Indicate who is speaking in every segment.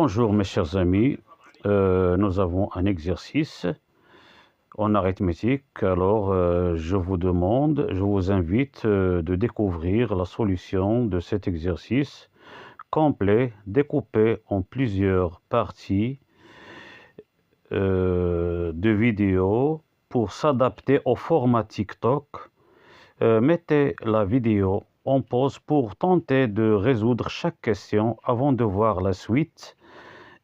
Speaker 1: Bonjour mes chers amis, nous avons un exercice en arithmétique. Alors je vous invite de découvrir la solution de cet exercice complet, découpé en plusieurs parties de vidéos pour s'adapter au format TikTok. Mettez la vidéo en pause pour tenter de résoudre chaque question avant de voir la suite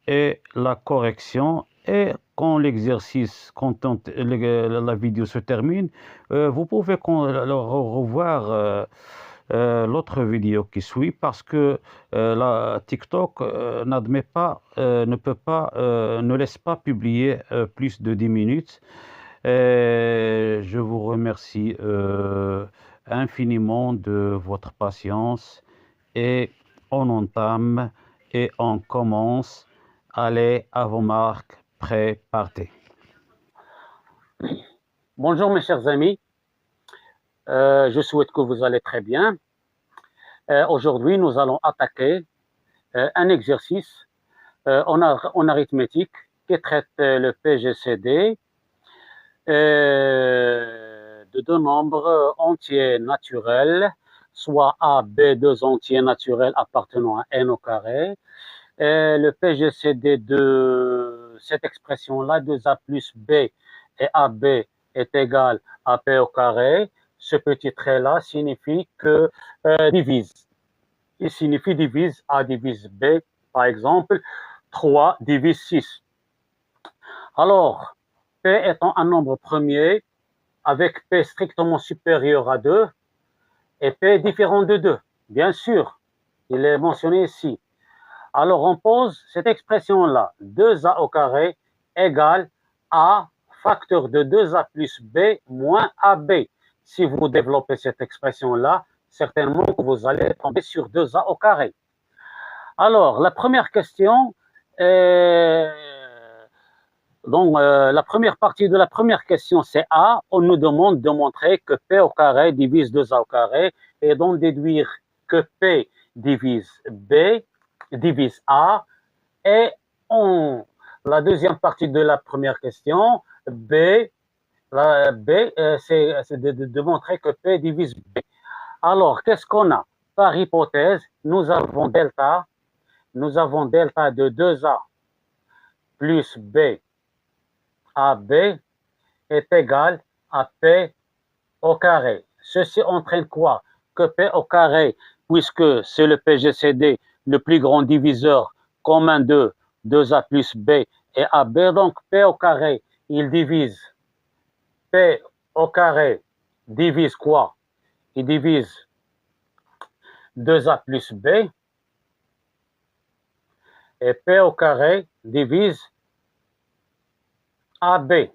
Speaker 1: et la correction. Et quand la vidéo se termine, vous pouvez revoir l'autre vidéo qui suit, parce que la TikTok ne laisse pas publier plus de 10 minutes. Et je vous remercie infiniment de votre patience, et on entame et on commence. Allez, à vos marques, prêts, partez.
Speaker 2: Bonjour mes chers amis, je souhaite que vous allez très bien. Aujourd'hui, nous allons attaquer un exercice en arithmétique qui traite le PGCD de deux nombres entiers naturels, soit A, B, deux entiers naturels appartenant à n au carré. Le PGCD de cette expression-là, 2A plus B et AB est égal à P au carré. Ce petit trait-là signifie que divise. Il signifie divise A divise B, par exemple, 3 divise 6. Alors, P étant un nombre premier, avec P strictement supérieur à 2, et P différent de 2, bien sûr, il est mentionné ici. Alors, on pose cette expression-là, 2A au carré égale A facteur de 2A plus B moins AB. Si vous développez cette expression-là, certainement que vous allez tomber sur 2A au carré. Alors, la première question, la première partie de la première question, c'est A. On nous demande de montrer que P au carré divise 2A au carré, et donc déduire que P divise B divise A. Et la deuxième partie de la première question, c'est de montrer que P divise B. Alors, qu'est-ce qu'on a? Par hypothèse, nous avons delta de 2A plus B AB est égal à P au carré. Ceci entraîne quoi? Que P au carré, puisque c'est le PGCD, le plus grand diviseur commun de 2A plus B et AB, donc P au carré, il divise. P au carré divise quoi? Il divise 2A plus B, et P au carré divise AB.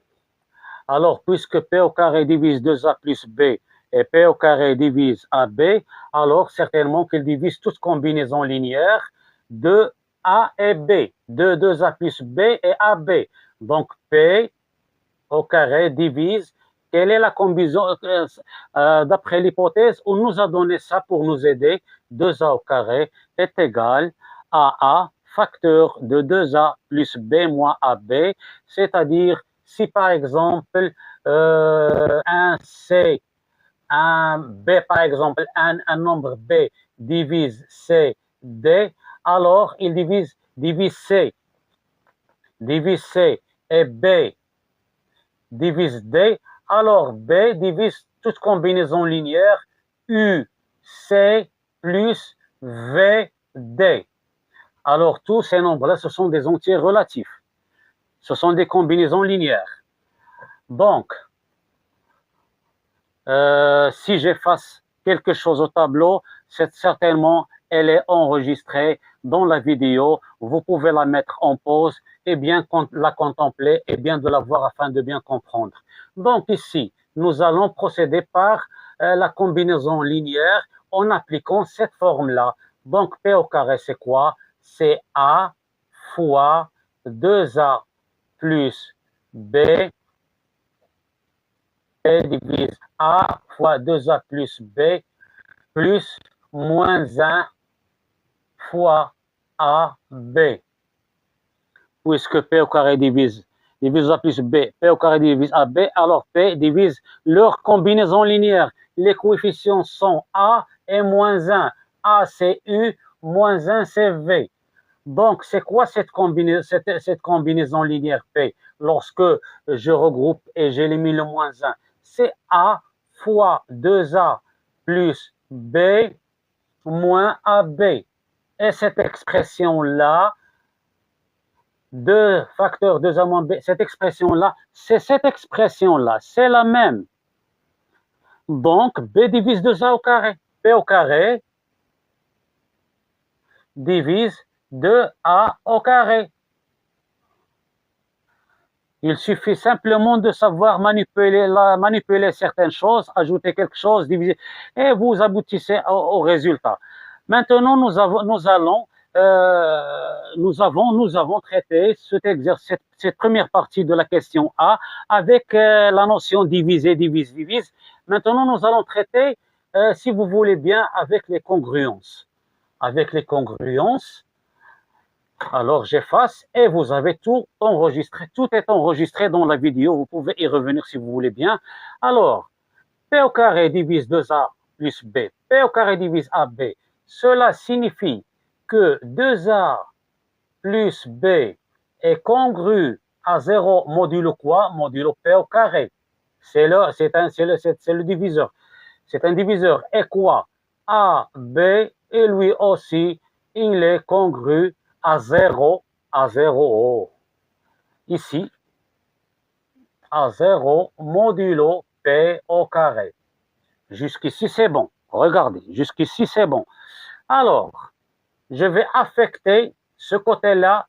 Speaker 2: Alors, puisque P au carré divise 2A plus B et P au carré divise AB, alors certainement qu'il divise toute combinaison linéaire de A et B, de 2A plus B et AB. Donc, P au carré divise, quelle est la combinaison, d'après l'hypothèse, on nous a donné ça pour nous aider, 2A au carré est égal à A facteur de 2A plus B moins AB, c'est-à-dire si par exemple un B par exemple, un nombre B divise C, D, alors il divise C et B divise D, alors B divise toute combinaison linéaire U, C plus V, D. Alors tous ces nombres-là, ce sont des entiers relatifs. Ce sont des combinaisons linéaires. Donc, si j'efface quelque chose au tableau, c'est certainement, elle est enregistrée dans la vidéo. Vous pouvez la mettre en pause et bien la contempler et bien de la voir afin de bien comprendre. Donc ici, nous allons procéder par la combinaison linéaire en appliquant cette forme-là. Donc P au carré, c'est quoi? C'est A fois 2A plus B divise A fois 2A plus B plus moins 1 fois AB. puisque P au carré divise A plus B, P au carré divise AB, alors P divise leur combinaison linéaire. Les coefficients sont A et moins 1. A c'est U, moins 1 c'est V. Donc, c'est quoi cette combinaison linéaire P lorsque je regroupe et j'élimine le moins 1? C'est A fois 2A plus B moins AB. Et cette expression-là, 2 facteurs 2A moins B, cette expression-là, c'est cette expression-là, c'est la même. Donc, B divise 2A au carré. P au carré divise 2A au carré. Il suffit simplement de savoir manipuler certaines choses, ajouter quelque chose, diviser, et vous aboutissez au résultat. Maintenant, nous avons traité cette première partie de la question A avec la notion diviser, divise, divise. Maintenant, nous allons traiter, si vous voulez bien, avec les congruences. Avec les congruences, alors j'efface et vous avez tout enregistré. Tout est enregistré dans la vidéo. Vous pouvez y revenir si vous voulez bien. Alors, P au carré divise 2A plus B. P au carré divise AB. Cela signifie que 2A plus B est congru à 0 modulo quoi? Modulo P au carré. C'est le diviseur. C'est un diviseur. Et quoi? AB, et lui aussi, il est congru à 0, ici, à 0 modulo P au carré. Jusqu'ici, c'est bon. Regardez, jusqu'ici, c'est bon. Alors, je vais affecter ce côté-là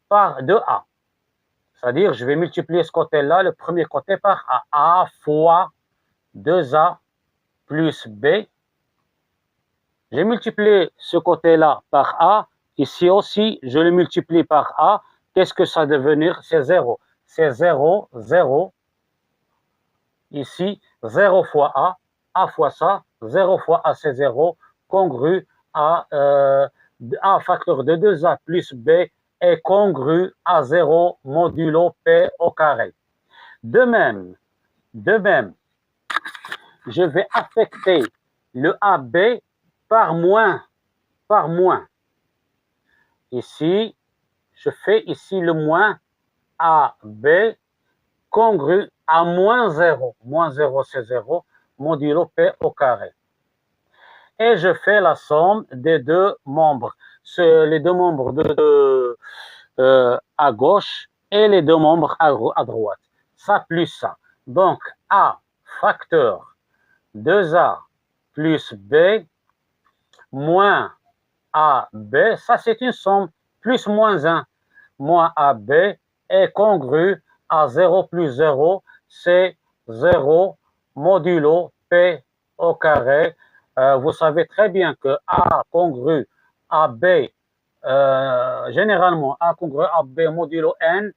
Speaker 2: par 2A. C'est-à-dire, je vais multiplier ce côté-là, le premier côté, par A. A fois 2A plus B. J'ai multiplié ce côté-là par A. Ici aussi, je le multiplie par A. Qu'est-ce que ça va devenir? C'est 0. C'est 0, 0. Ici, 0 fois A fois ça, 0 fois A, c'est 0, congru à A facteur de 2A plus B est congru à 0 modulo P au carré. De même, je vais affecter le AB par moins. Ici, je fais ici le moins AB congru à moins 0. Moins 0, c'est 0, modulo P au carré. Et je fais la somme des deux membres. Les deux membres à gauche et les deux membres à droite. Ça plus ça. Donc, A facteur 2A plus B moins AB, ça c'est une somme, plus moins 1, moins AB est congru à 0 plus 0, c'est 0 modulo P au carré. Vous savez très bien que A congru à B, généralement A congru à B modulo N,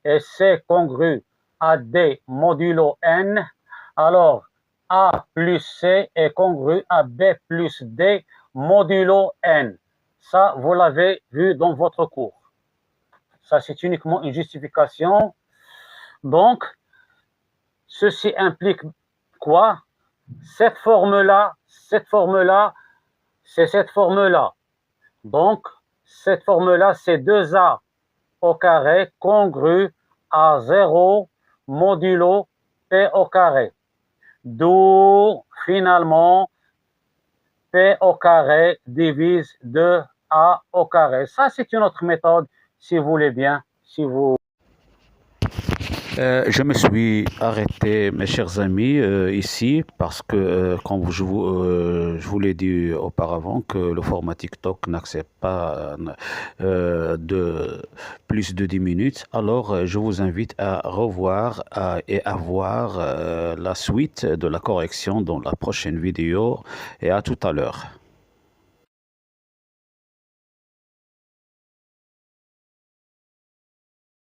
Speaker 2: et C congru à D modulo N. Alors, A plus C est congru à B plus D modulo N. Ça, vous l'avez vu dans votre cours. Ça, c'est uniquement une justification. Donc, ceci implique quoi? Cette forme-là, c'est cette forme-là. Donc, cette forme-là, c'est 2A au carré congru à 0 modulo P au carré. D'où, finalement, P au carré divise 2A au carré. Ça, c'est une autre méthode, si vous voulez bien, si vous...
Speaker 1: Je me suis arrêté, mes chers amis, ici parce que, comme je vous l'ai dit auparavant, que le format TikTok n'accepte pas de plus de 10 minutes. Alors, je vous invite à revoir et à voir la suite de la correction dans la prochaine vidéo. Et à tout à l'heure.